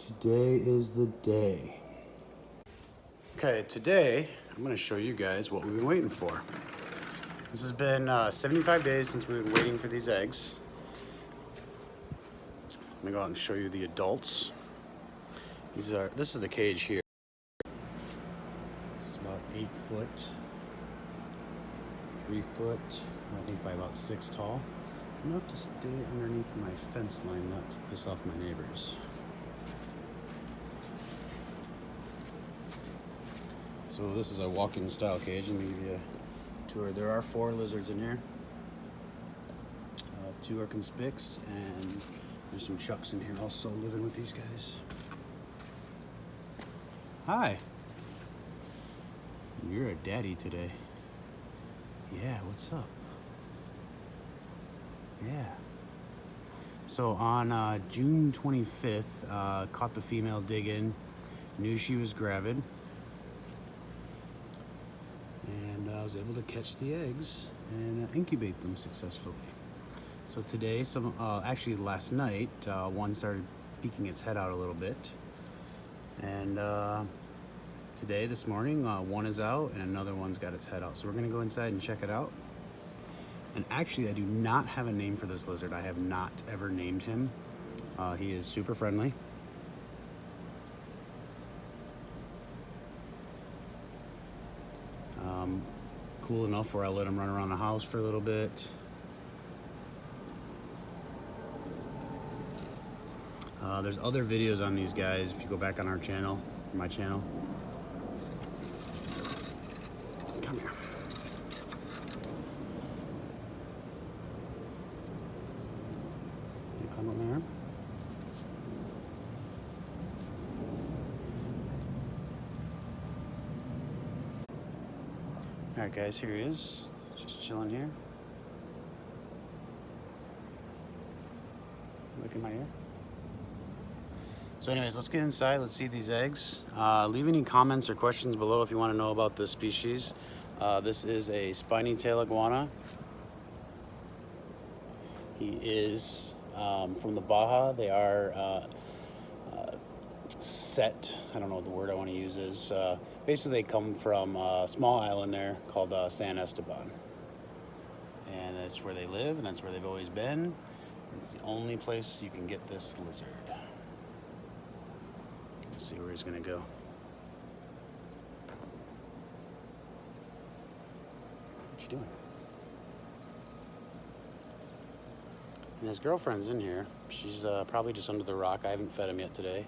Today is the day. Okay, today I'm going to show you guys what we've been waiting for. This has been 75 days since we've been waiting for these eggs. Let me go out and show you the adults. This is the cage here. It's about 8 foot, 3 foot, I think by about 6 tall. Enough to stay underneath my fence line, not to piss off my neighbors. So this is a walk-in style cage. Let me give you a tour. There are 4 lizards in here. 2 are Conspics, and there's some chucks in here also living with these guys. Hi. You're a daddy today. Yeah, what's up? Yeah. So on June 25th, caught the female digging, knew she was gravid, and I was able to catch the eggs and incubate them successfully. So today, actually last night, one started peeking its head out a little bit, and today, this morning, one is out and another one's got its head out. So we're gonna go inside and check it out. And actually, I do not have a name for this lizard. I have not ever named him. He is super friendly. Cool enough where I let him run around the house for a little bit. There's other videos on these guys if you go back on our channel, my channel. Come here. You come up there. Alright guys, here he is. Just chilling here. Look in my ear. So anyways, let's get inside. Let's see these eggs. Leave any comments or questions below if you want to know about this species. This is a spiny-tailed iguana. He is from the Baja. They are set. I don't know what the word I want to use is. Basically, they come from a small island there called San Esteban. And that's where they live, and that's where they've always been. It's the only place you can get this lizard. Let's see where he's gonna go. What you doing? And his girlfriend's in here. She's probably just under the rock. I haven't fed him yet today.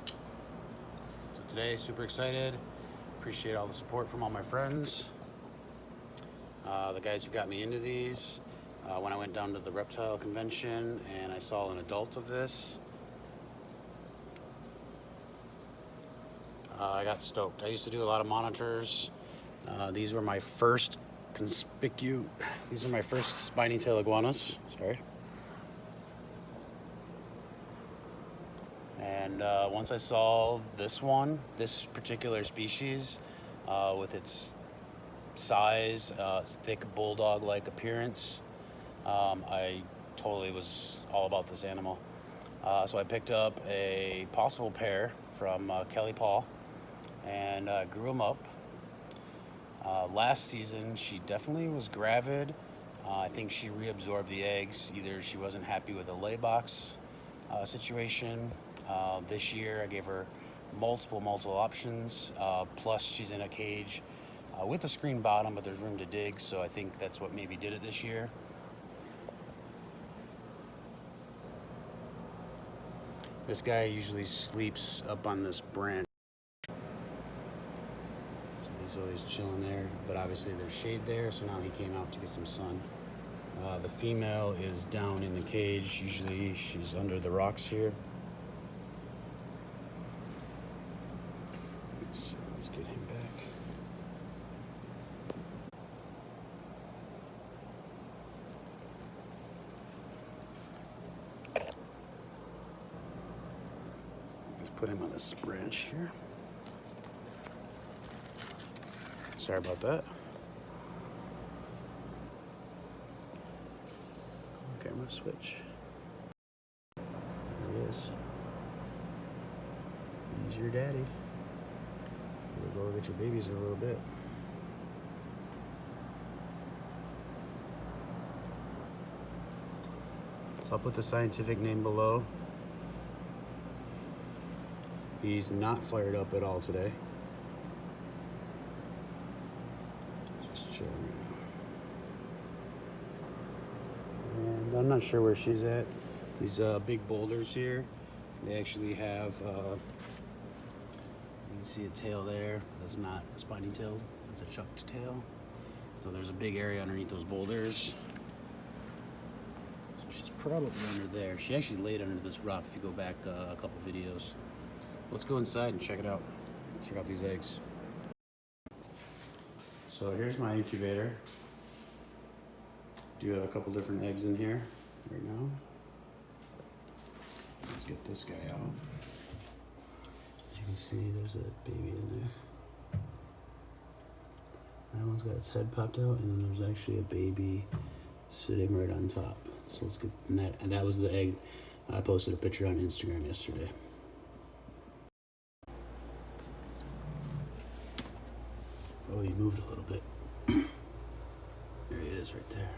So today, super excited. Appreciate all the support from all my friends. The guys who got me into these. When I went down to the reptile convention and I saw an adult of this, I got stoked. I used to do a lot of monitors. These were my first these are my first spiny-tailed iguanas. Sorry. And once I saw this particular species, with its size, its thick bulldog-like appearance, I totally was all about this animal. So I picked up a possible pair from Kelly Paul and grew them up. Last season, she definitely was gravid. I think she reabsorbed the eggs. Either she wasn't happy with the lay box situation. This year, I gave her multiple options. Plus, she's in a cage with a screen bottom, but there's room to dig. So I think that's what maybe did it this year. This guy usually sleeps up on this branch. So he's always chilling there, but obviously there's shade there, so now he came out to get some sun. The female is down in the cage. Usually she's under the rocks here. Let's get him back. Put him on this branch here. Sorry about that. Camera switch. is. He's your daddy. We'll go look at your babies in a little bit. So I'll put the scientific name below. He's not fired up at all today. Just chilling right now. And I'm not sure where she's at. These big boulders here, they actually have, you can see a tail there. That's not a spiny-tailed, that's a chucked tail. So there's a big area underneath those boulders. So she's probably under there. She actually laid under this rock if you go back a couple videos. Let's go inside and check it out. Check out these eggs. So here's my incubator. Do have a couple different eggs in here right now. Let's get this guy out. As you can see, there's a baby in there. That one's got its head popped out, and then there's actually a baby sitting right on top. So let's get, and that was the egg. I posted a picture on Instagram yesterday. Oh, he moved a little bit. There he is right there.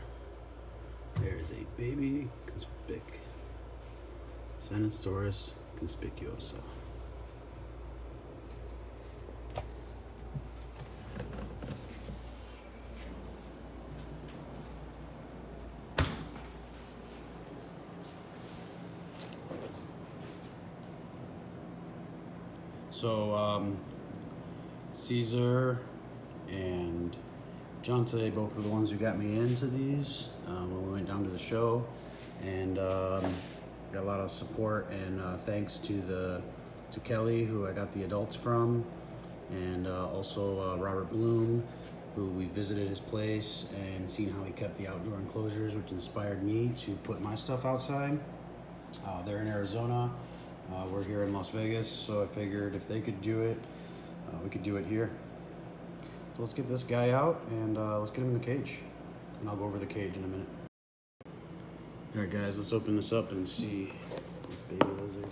There is a baby Conspicuosa. So, Caesar and Jonte both were the ones who got me into these when we went down to the show, and got a lot of support and thanks to Kelly, who I got the adults from, and also Robert Bloom, who we visited his place and seen how he kept the outdoor enclosures, which inspired me to put my stuff outside. They're in Arizona. We're here in Las Vegas, so I figured if they could do it, we could do it here. So let's get this guy out and let's get him in the cage. And I'll go over the cage in a minute. All right, guys, let's open this up and see this baby lizard.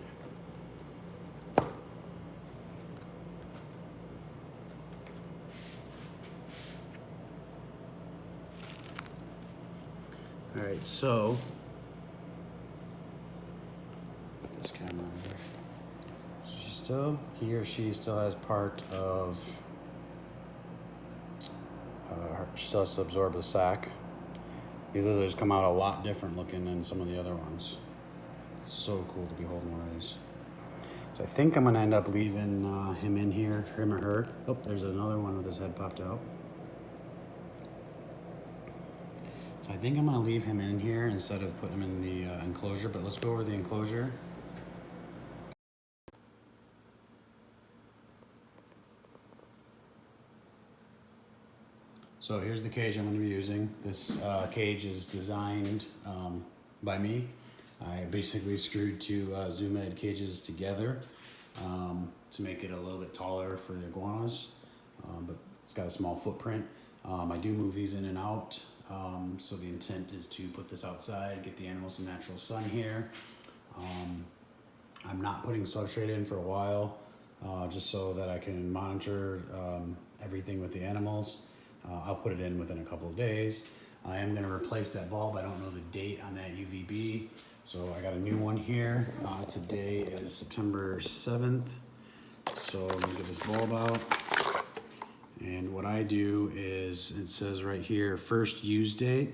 All right, so this camera over there. So he or she still has part of, she still has to absorb the sac. These lizards come out a lot different looking than some of the other ones. It's so cool to be holding one of these. So I think I'm gonna end up leaving him in here, him or her. Oh, there's another one with his head popped out. So I think I'm gonna leave him in here instead of putting him in the enclosure, but let's go over the enclosure. So here's the cage I'm going to be using. This cage is designed by me. I basically screwed two Zoom Ed cages together to make it a little bit taller for the iguanas, but it's got a small footprint. I do move these in and out, so the intent is to put this outside, get the animals some natural sun here. I'm not putting substrate in for a while, just so that I can monitor everything with the animals. I'll put it in within a couple of days. I am going to replace that bulb. I don't know the date on that UVB, so I got a new one here. Today is September 7th, so I'm going to get this bulb out. And what I do is, it says right here, first use date.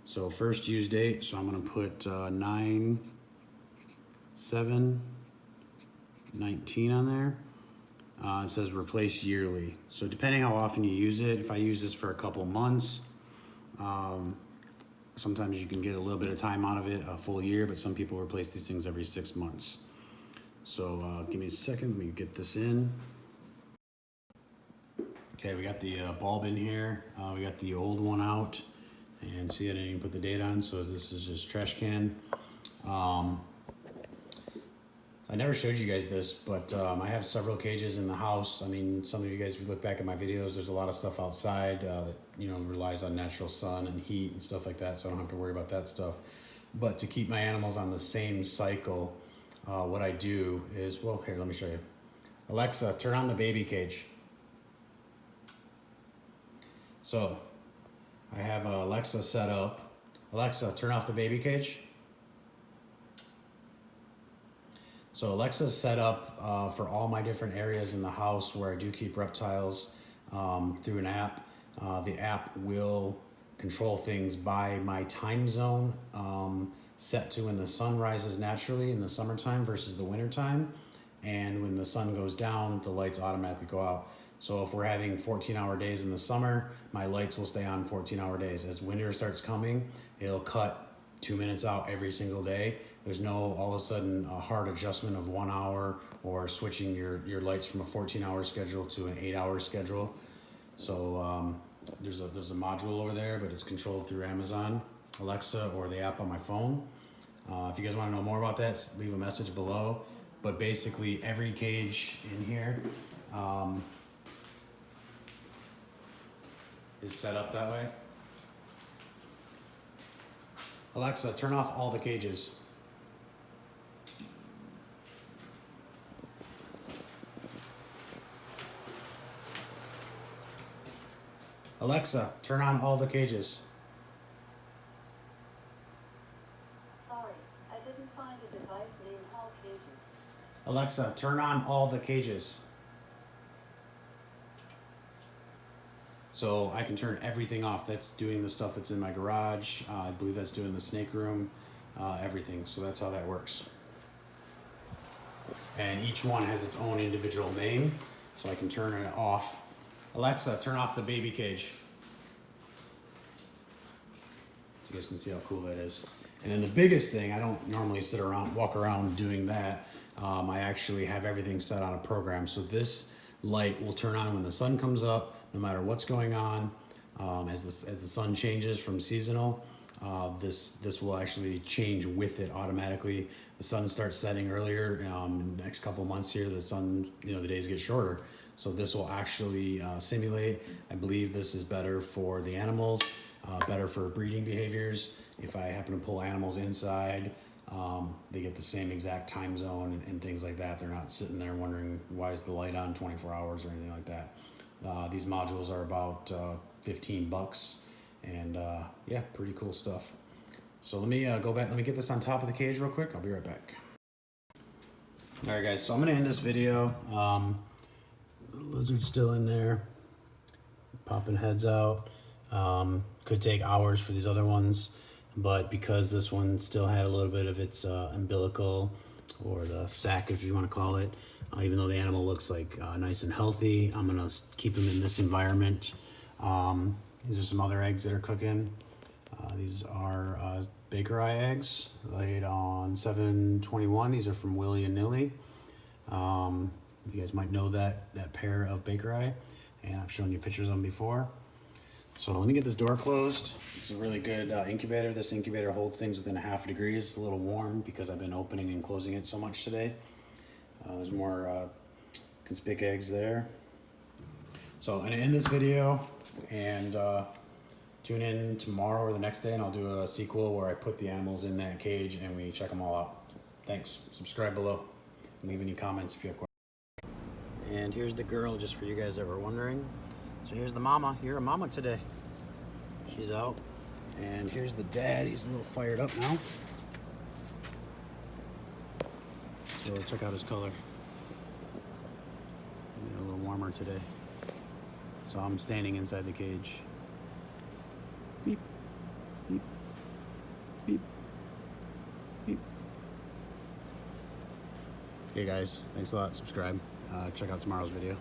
So first use date, so I'm going to put 9/7/19 on there. It says replace yearly. So depending how often you use it, if I use this for a couple months, sometimes you can get a little bit of time out of it, a full year, but some people replace these things every 6 months. So give me a second, let me get this in. Okay, we got the bulb in here. We got the old one out, and see, I didn't even put the date on, so this is just trash can. I never showed you guys this, but I have several cages in the house. I mean, some of you guys, if you look back at my videos, there's a lot of stuff outside that, you know, relies on natural sun and heat and stuff like that, so I don't have to worry about that stuff. But to keep my animals on the same cycle, what I do is, well, here, let me show you. Alexa, turn on the baby cage. So I have Alexa set up. Alexa, turn off the baby cage. So Alexa's set up for all my different areas in the house where I do keep reptiles through an app. The app will control things by my time zone, set to when the sun rises naturally in the summertime versus the wintertime. And when the sun goes down, the lights automatically go out. So if we're having 14-hour days in the summer, my lights will stay on 14-hour days. As winter starts coming, it'll cut 2 minutes out every single day. There's no all of a sudden a hard adjustment of 1 hour or switching your lights from a 14-hour schedule to an 8-hour schedule. So there's a module over there, but it's controlled through Amazon Alexa or the app on my phone. If you guys want to know more about that, leave a message below. But basically every cage in here is set up that way. Alexa, turn off all the cages. Alexa, turn on all the cages. Sorry, I didn't find a device named All Cages. Alexa, turn on all the cages. So I can turn everything off. That's doing the stuff that's in my garage. I believe that's doing the snake room, everything. So that's how that works. And each one has its own individual name, so I can turn it off. Alexa, turn off the baby cage. You guys can see how cool that is. And then the biggest thing, I don't normally walk around doing that. I actually have everything set on a program. So this light will turn on when the sun comes up, no matter what's going on. As the sun changes from seasonal, this will actually change with it automatically. The sun starts setting earlier. In the next couple months here, the sun, the days get shorter. So this will actually simulate. I believe this is better for the animals, better for breeding behaviors. If I happen to pull animals inside, they get the same exact time zone and things like that. They're not sitting there wondering why is the light on 24 hours or anything like that. These modules are about $15, and yeah, pretty cool stuff. So let me go back. Let me get this on top of the cage real quick. I'll be right back. All right, guys. So I'm gonna end this video. The lizard's still in there, popping heads out. Could take hours for these other ones, but because this one still had a little bit of its umbilical, or the sac, if you want to call it, even though the animal looks like nice and healthy, I'm gonna keep him in this environment. These are some other eggs that are cooking. These are Baker Eye eggs laid on 7/21. These are from Willy and Nilly. You guys might know that pair of Baker Eye, and I've shown you pictures of them before. So let me get this door closed. It's a really good incubator. This incubator holds things within a half a degree. It's a little warm because I've been opening and closing it so much today. There's more Conspic eggs there. So I'm gonna end this video and tune in tomorrow or the next day, and I'll do a sequel where I put the animals in that cage and we check them all out. Thanks. Subscribe below. Leave any comments if you have questions. And here's the girl, just for you guys that were wondering. So here's the mama. You're a mama today. She's out. And here's the dad. He's a little fired up now. So check out his color. A little warmer today. So I'm standing inside the cage. Beep, beep, beep, beep. Okay guys, thanks a lot. Subscribe. Check out tomorrow's video.